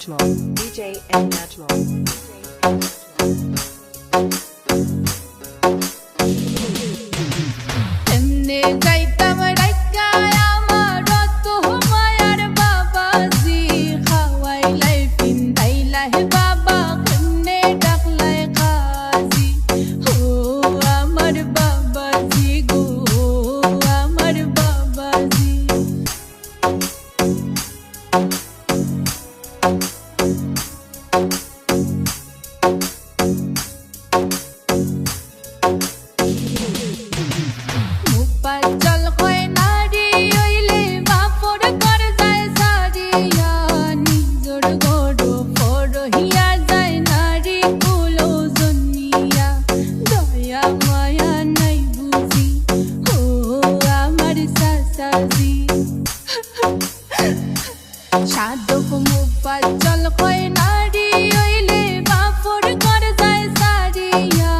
Natural. DJ M Natural. এমনে যাইতাম রাইকায় আমার রত মায়ার বাবাজি খাওয়াইলাই পিন্দাইলাই বাবা কেমনে ডাকলাই কাজী ও আমার বাবাজি গো আমার বাবাজি পাঁচল কয় নারী হইলে বাপর ঘর যায় সারিয়া নিজর গড় পরহিয়া যায় নারী কুলো জন্মিয়া দয়া মায়া নাই বুঝি ও আমার সাসাজি সাধক মুপাচল কয় নারী হইলে বাপর ঘর যায় সারিয়া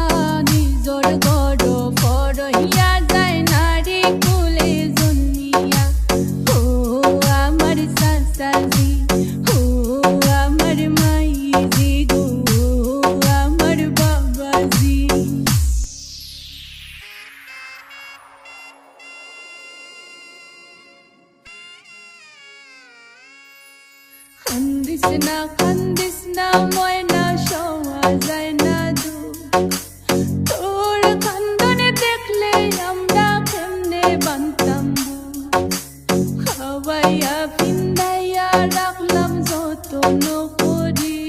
নিজর গড় পরহিয়া যায় নারী কুলে জন্মিয়া ও আমার সাসাজি ও আমার মাইজি গো আমার বাবাজি কান্দিস না ময়না শোয়া যায় না দুঃখ তোর কান্দনে দেখলে আমরা কেমনে বানতাম খাওয়াইয়া পিন্দাইয়া রাখলাম যতন করি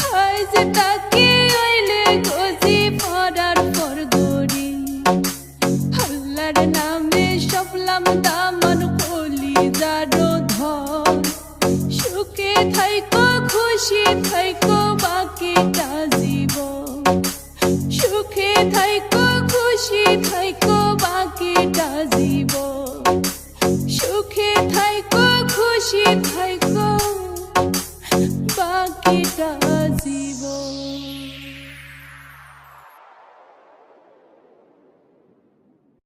হাই যে তাকে হইলে গজি পড়ার পর গড়ি আল্লাহর নামে সপলাম দামন কলিজারো ধন সুখে থাইকো খুশি থাইকো বাকিটা জীবন সুখে থাইকো খুশি থাইকো বাকিটা জীবন সুখে থাইকো খুশি থাইকো বাকিটা জীবন